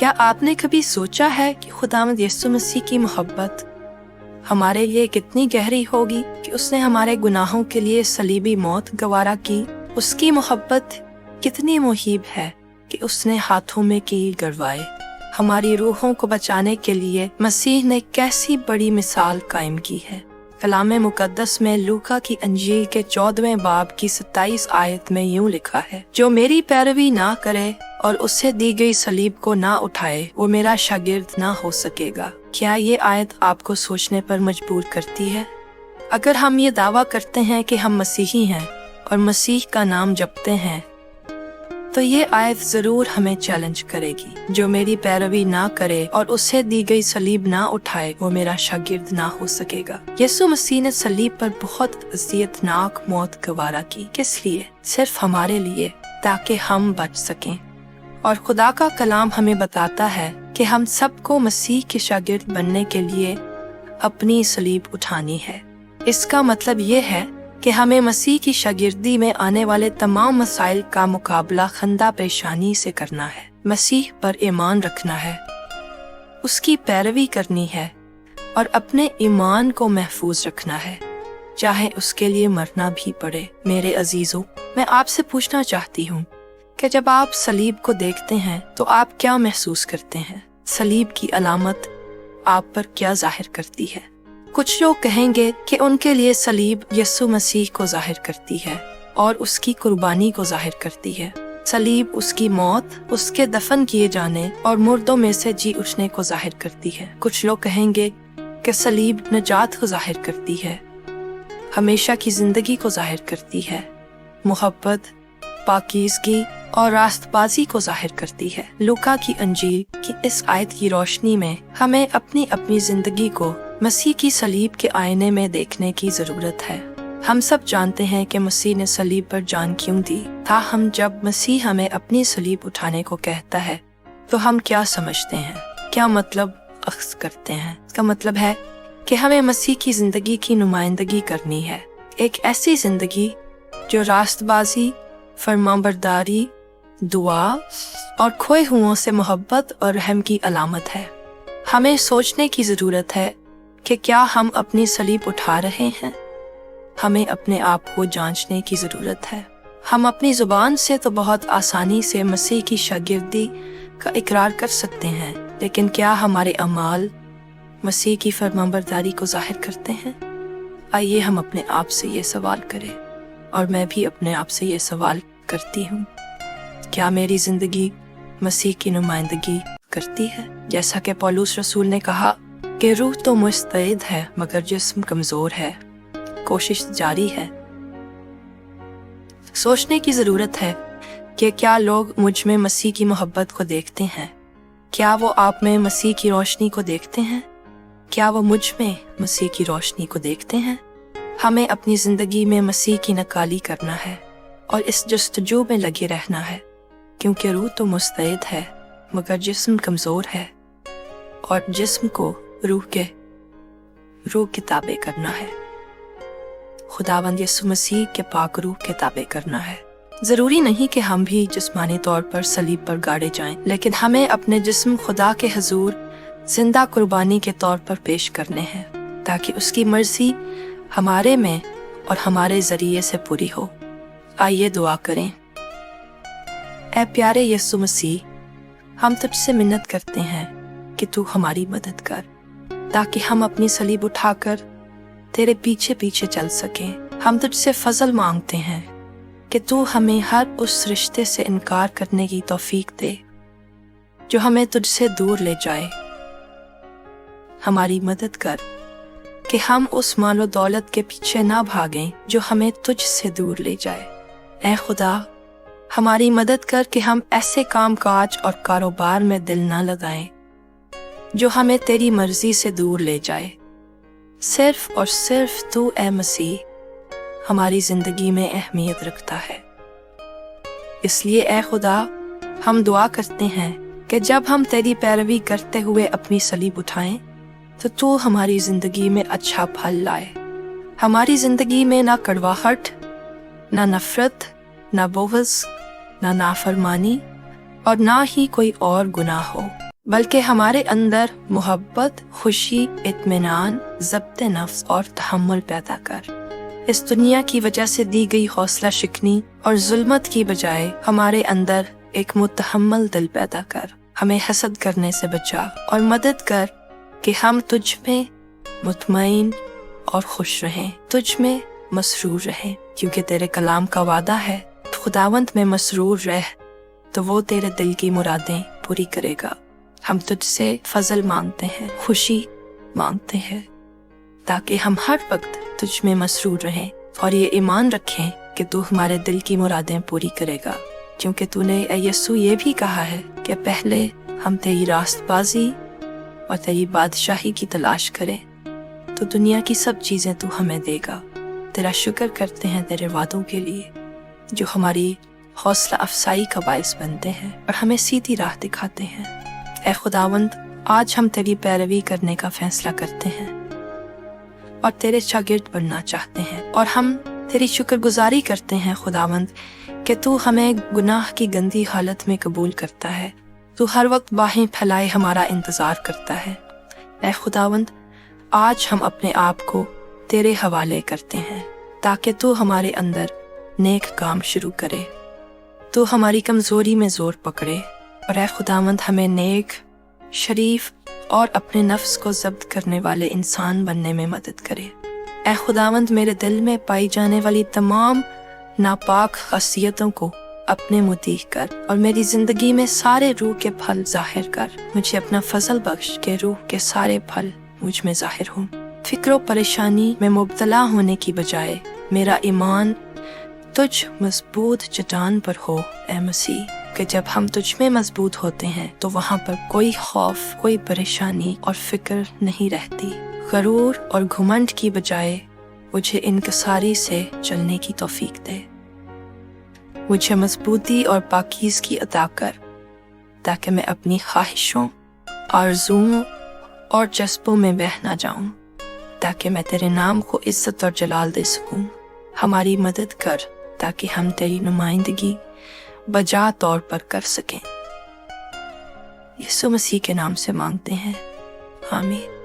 क्या आपने कभी सोचा है कि खुदावंद यीशु मसीह की मोहब्बत हमारे लिए कितनी गहरी होगी कि उसने हमारे गुनाहों के लिए सलीबी मौत गवारा की। उसकी मोहब्बत कितनी मुहीब है कि उसने हाथों में कील गड़वाए। हमारी रूहों को बचाने के लिए मसीह ने कैसी बड़ी मिसाल कायम की है। कलाम मुकद्दस में लूका की अंजील के 14वें बाब की 27 आयत में यूं लिखा है, जो मेरी पैरवी ना करे और उससे दी गई सलीब को ना उठाए वो मेरा शागिर्द ना हो सकेगा। क्या ये आयत आपको सोचने पर मजबूर करती है? अगर हम ये दावा करते हैं कि हम मसीही हैं और मसीह का नाम जपते हैं, तो ये आयत जरूर हमें चैलेंज करेगी। जो मेरी पैरवी ना करे और उससे दी गई सलीब ना उठाए वो मेरा शागिर्द ना हो सकेगा। यीशु मसीह ने सलीब पर बहुत अज़ियतनाक मौत गवारा की। किस लिए? सिर्फ हमारे लिए, ताकि हम बच सकें। और खुदा का कलाम हमें बताता है कि हम सबको मसीह के शागिर्द बनने के लिए अपनी सलीब उठानी है। इसका मतलब ये है कि हमें मसीह की शागिर्दी में आने वाले तमाम मसाइल का मुकाबला खंदा पेशानी से करना है, मसीह पर ईमान रखना है, उसकी पैरवी करनी है और अपने ईमान को महफूज रखना है, चाहे उसके लिए मरना भी पड़े। मेरे अजीजों, मैं आपसे पूछना चाहती हूँ कि जब आप सलीब को देखते हैं तो आप क्या महसूस करते हैं? सलीब की अलामत आप पर क्या जाहिर करती है? कुछ लोग कहेंगे कि उनके लिए सलीब यीशु मसीह को जाहिर करती है और उसकी कुर्बानी को जाहिर करती है। सलीब उसकी मौत, उसके दफन किए जाने और मुर्दों में से जी उठने को जाहिर करती है। कुछ लोग कहेंगे कि सलीब नजात को जाहिर करती है, हमेशा की जिंदगी को जाहिर करती है, मोहब्बत, पाकीज़गी और रास्तबाजी को जाहिर करती है। लूका की अंजील की इस आयत की रोशनी में हमें अपनी अपनी जिंदगी को मसीह की सलीब के आईने में देखने की जरूरत है। हम सब जानते हैं कि मसीह ने सलीब पर जान क्यों दी। ताहम जब मसीह हमें अपनी सलीब उठाने को कहता है तो हम क्या समझते हैं, क्या मतलब अख्ज़ करते हैं? इसका मतलब है कि हमें मसीह की जिंदगी की नुमाइंदगी करनी है, एक ऐसी जिंदगी जो रास्तबाजी, फरमाबरदारी, दुआ और खोए हुओं से मोहब्बत और रहम की अलामत है। हमें सोचने की जरूरत है कि क्या हम अपनी सलीब उठा रहे हैं। हमें अपने आप को जांचने की जरूरत है। हम अपनी जुबान से तो बहुत आसानी से मसीह की शागिर्दी का इकरार कर सकते हैं, लेकिन क्या हमारे अमाल मसीह की फरमाबरदारी को जाहिर करते हैं? आइए हम अपने आप से ये सवाल करें, और मैं भी अपने आप से ये सवाल करती हूँ, क्या मेरी जिंदगी मसीह की नुमाइंदगी करती है? जैसा कि पौलुस रसूल ने कहा कि रूह तो मुस्तैद है मगर जिस्म कमजोर है, कोशिश जारी है। सोचने की जरूरत है कि क्या लोग मुझ में मसीह की मोहब्बत को देखते हैं? क्या वो आप में मसीह की रोशनी को देखते हैं? क्या वो मुझ में मसीह की रोशनी को देखते हैं? हमें अपनी जिंदगी में मसीह की नकाली करना है और इस जस्तजू में लगे रहना है, क्योंकि रूह तो मुस्तैद है मगर जिस्म कमजोर है, और जिस्म को रूह के ताबे करना है। खुदावंद यीशु मसीह के पाक रूह के ताबे करना है। जरूरी नहीं कि हम भी जिस्मानी तौर पर सलीब पर गाड़े जाएं, लेकिन हमें अपने जिस्म खुदा के हुजूर जिंदा कुर्बानी के तौर पर पेश करने हैं, ताकि उसकी मर्जी हमारे में और हमारे जरिए से पूरी हो। आइए दुआ करें। ऐ प्यारे यीशु मसीह, हम तुझसे मिन्नत करते हैं कि तू हमारी मदद कर, ताकि हम अपनी सलीब उठाकर तेरे पीछे पीछे चल सकें। हम तुझसे फजल मांगते हैं कि तू हमें हर उस रिश्ते से इनकार करने की तौफीक दे जो हमें तुझसे दूर ले जाए। हमारी मदद कर कि हम उस मालो दौलत के पीछे ना भागें जो हमें तुझसे दूर ले जाए। ऐ खुदा, हमारी मदद कर कि हम ऐसे काम काज और कारोबार में दिल ना लगाएं जो हमें तेरी मर्जी से दूर ले जाए। सिर्फ और सिर्फ तू ऐ मसीह हमारी जिंदगी में अहमियत रखता है। इसलिए ऐ खुदा, हम दुआ करते हैं कि जब हम तेरी पैरवी करते हुए अपनी सलीब उठाएं तो तू हमारी जिंदगी में अच्छा फल लाए। हमारी जिंदगी में ना कड़वाहट, ना नफरत, ना बोगस, ना नाफरमानी और ना ही कोई और गुनाह हो। बल्कि हमारे अंदर मोहब्बत, खुशी, इत्मीनान, ज़ब्त नफ्स और तहम्मुल पैदा कर। इस दुनिया की वजह से दी गई हौसला शिकनी और जुल्मत की बजाय हमारे अंदर एक मुतहम्मल दिल पैदा कर। हमें हसद करने से बचा और मदद कर कि हम तुझ में मुतमईन और खुश रहें, तुझ में मसरूर रहें, क्योंकि तेरे कलाम का वादा है खुदावंद में मसरूर रह तो वो तेरे दिल की मुरादें पूरी करेगा। हम तुझसे फजल मांगते हैं, खुशी मांगते हैं, ताकि हम हर वक्त तुझ में मसरूर रहें और ये ईमान रखें कि तू हमारे दिल की मुरादें पूरी करेगा, क्योंकि तूने ऐ यस्सु ये भी कहा है कि पहले हम तेरी रास्तबाजी और तेरी बादशाही की तलाश करें तो दुनिया की सब चीज़ें तू हमें देगा। तेरा शुक्र करते हैं तेरे वादों के लिए जो हमारी हौसला अफसाई का बायस बनते हैं और हमें सीधी राह दिखाते हैं। ऐ खुदावंद, आज हम तेरी पैरवी करने का फैसला करते हैं और तेरे शागिर्द बनना चाहते हैं, और हम तेरी शुक्रगुजारी करते हैं खुदावंद कि तू हमें गुनाह की गंदी हालत में कबूल करता है। तू हर वक्त बाहें फैलाए हमारा इंतज़ार करता है। ऐ खुदावंद, आज हम अपने आप को तेरे हवाले करते हैं ताकि तू हमारे अंदर नेक काम शुरू करे, तू हमारी कमज़ोरी में ज़ोर पकड़े और ऐ खुदावंद हमें नेक, शरीफ और अपने नफ्स को ज़ब्त करने वाले इंसान बनने में मदद करे। ऐ खुदावंद, मेरे दिल में पाई जाने वाली तमाम नापाक खसियतों को अपने मुतीह कर और मेरी ज़िंदगी में सारे रूह के फल जाहिर कर। मुझे अपना फजल बख्श के रूह के सारे फल मुझ में जाहिर हों। फिक्र परेशानी में मुब्तला होने की बजाय मेरा ईमान तुझ मजबूत चट्टान पर हो ऐ मसीह, कि जब हम तुझ में मजबूत होते हैं तो वहाँ पर कोई खौफ, कोई परेशानी और फिक्र नहीं रहती। गरूर और घुमंड की बजाय मुझे इनकसारी से चलने की तौफीक दे। मुझे मजबूती और पाकीज़गी अता कर ताकि मैं अपनी ख्वाहिशों, आरज़ुओं और जज्बों में बह ना जाऊं, ताकि मैं तेरे नाम को इज्जत और जलाल दे सकूं। हमारी मदद कर ताकि हम तेरी नुमाइंदगी बजा तौर पर कर सकें। यीशु मसीह के नाम से मांगते हैं, आमीन।